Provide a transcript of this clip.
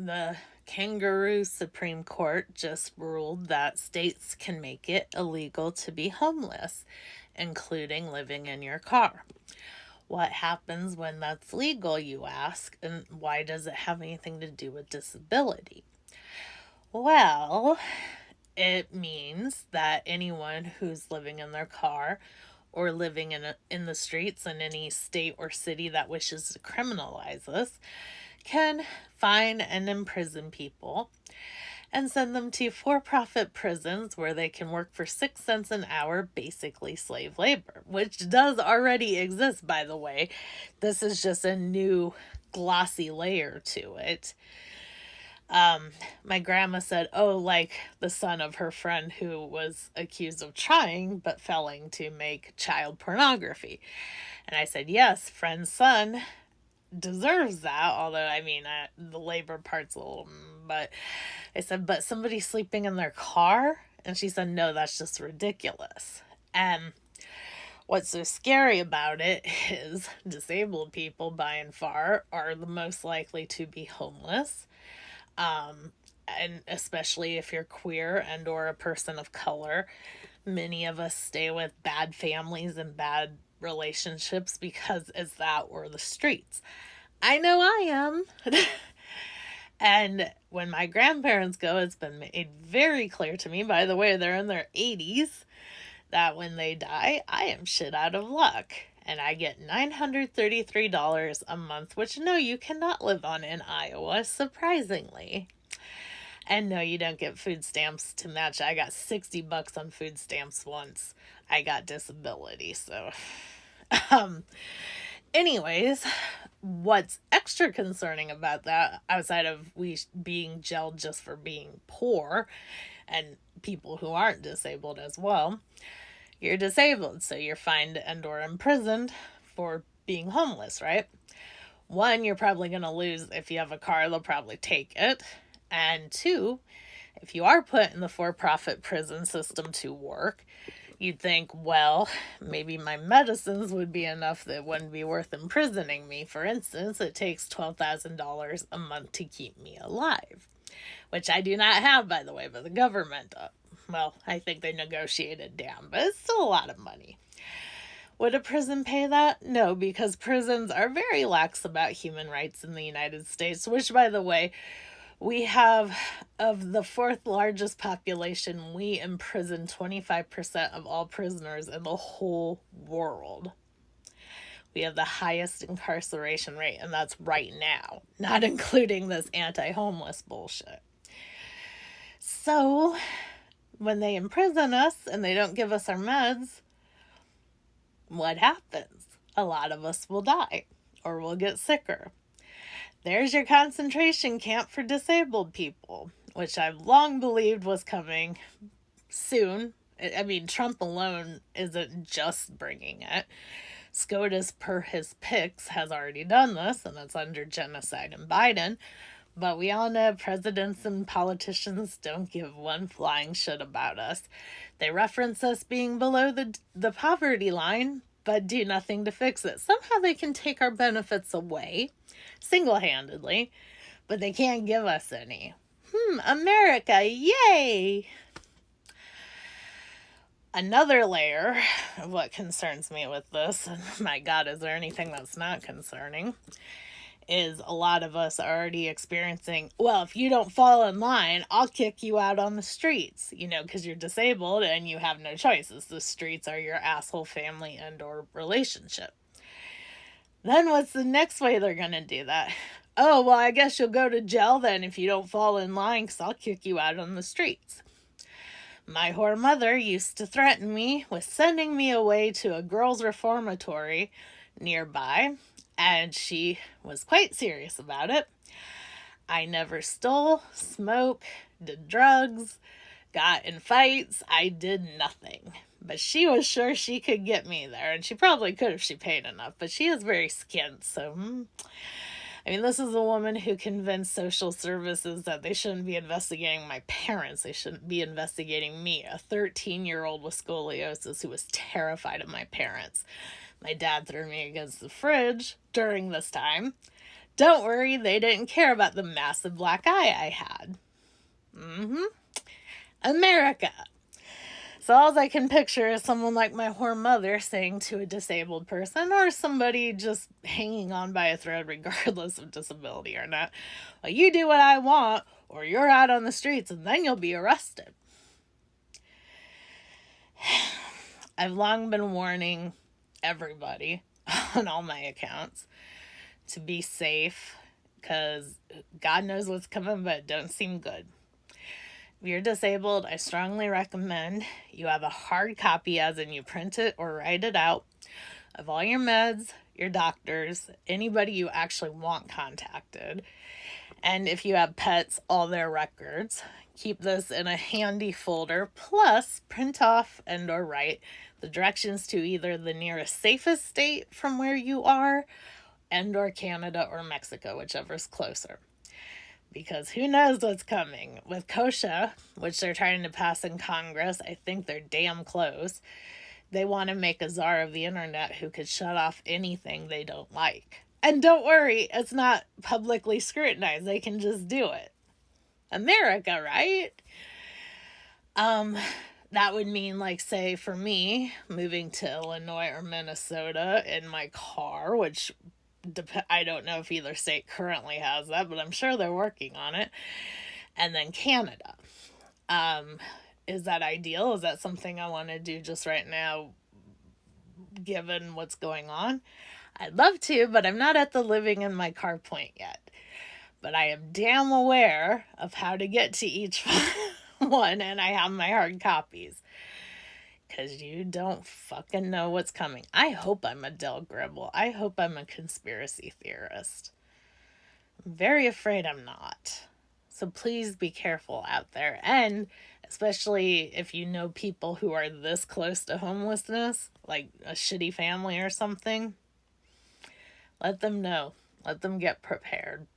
The Kangaroo Supreme Court just ruled that states can make it illegal to be homeless, including living in your car. What happens when that's legal, you ask, and why does it have anything to do with disability? Well, it means that anyone who's living in their car or living in the streets in any state or city that wishes to criminalize this can fine and imprison people and send them to for profit prisons where they can work for 6 cents an hour, basically slave labor, which does already exist, by the way. This is just a new glossy layer to it. My grandma said, oh, like the son of her friend who was accused of trying but failing to make child pornography. And I said, yes, friend's son deserves that, although, the labor part's a little, but I said, but somebody sleeping in their car? And she said, no, that's just ridiculous. And what's so scary about it is disabled people, by and far, are the most likely to be homeless. And especially if you're queer and or a person of color, many of us stay with bad families and bad relationships because it's that or the streets. I know I am. And when my grandparents go, it's been made very clear to me, by the way, they're in their 80s, that when they die, I am shit out of luck. And I get $933 a month, which no, you cannot live on in Iowa, surprisingly. And no, you don't get food stamps to match. I got $60 on food stamps once I got disability. So, anyways, what's extra concerning about that, outside of we being jailed just for being poor and people who aren't disabled as well, you're disabled, so you're fined and or imprisoned for being homeless, right? One, you're probably going to lose. If you have a car, they'll probably take it. And two, if you are put in the for-profit prison system to work, you'd think, well, maybe my medicines would be enough that it wouldn't be worth imprisoning me. For instance, it takes $12,000 a month to keep me alive, which I do not have, by the way, but the government does. Well, I think they negotiated down, but it's still a lot of money. Would a prison pay that? No, because prisons are very lax about human rights in the United States, which, by the way, we have, of the fourth largest population, we imprison 25% of all prisoners in the whole world. We have the highest incarceration rate, and that's right now, not including this anti-homeless bullshit. So, when they imprison us and they don't give us our meds, what happens? A lot of us will die, or will get sicker. There's your concentration camp for disabled people, which I've long believed was coming soon. Trump alone isn't just bringing it. SCOTUS, per his picks, has already done this, and it's under genocide and Biden. But we all know presidents and politicians don't give one flying shit about us. They reference us being below the poverty line, but do nothing to fix it. Somehow they can take our benefits away, single-handedly, but they can't give us any. America, yay! Another layer of what concerns me with this, and my God, is there anything that's not concerning, is a lot of us are already experiencing, well, if you don't fall in line, I'll kick you out on the streets, because you're disabled and you have no choices. The streets are your asshole family and or relationship. Then what's the next way they're going to do that? Oh, well, I guess you'll go to jail then if you don't fall in line, because I'll kick you out on the streets. My whore mother used to threaten me with sending me away to a girls' reformatory nearby, and she was quite serious about it. I never stole, smoked, did drugs, got in fights. I did nothing. But she was sure she could get me there, and she probably could if she paid enough, but she is very skint, so... this is a woman who convinced social services that they shouldn't be investigating my parents. They shouldn't be investigating me, a 13-year-old with scoliosis who was terrified of my parents. My dad threw me against the fridge during this time, Don't worry, they didn't care about the massive black eye I had. America. So all I can picture is someone like my whore mother saying to a disabled person, or somebody just hanging on by a thread regardless of disability or not, well, you do what I want or you're out on the streets and then you'll be arrested. I've long been warning everybody on all my accounts to be safe, because God knows what's coming, but it don't seem good. If you're disabled, I strongly recommend you have a hard copy, as in you print it or write it out, of all your meds, your doctors, anybody you actually want contacted. And if you have pets, all their records. Keep this in a handy folder, plus print off and or write the directions to either the nearest safest state from where you are and or Canada or Mexico, whichever's closer. Because who knows what's coming. With KOSHA, which they're trying to pass in Congress, I think they're damn close. They want to make a czar of the internet who could shut off anything they don't like. And don't worry, it's not publicly scrutinized. They can just do it. America, right? That would mean, like, say, for me, moving to Illinois or Minnesota in my car, which I don't know if either state currently has that, but I'm sure they're working on it. And then Canada. Is that ideal? Is that something I want to do just right now, given what's going on? I'd love to, but I'm not at the living in my car point yet. But I am damn aware of how to get to each one, and I have my hard copies. Because you don't fucking know what's coming. I hope I'm a Del Gribble. I hope I'm a conspiracy theorist. I'm very afraid I'm not. So please be careful out there. And especially if you know people who are this close to homelessness, like a shitty family or something, let them know. Let them get prepared.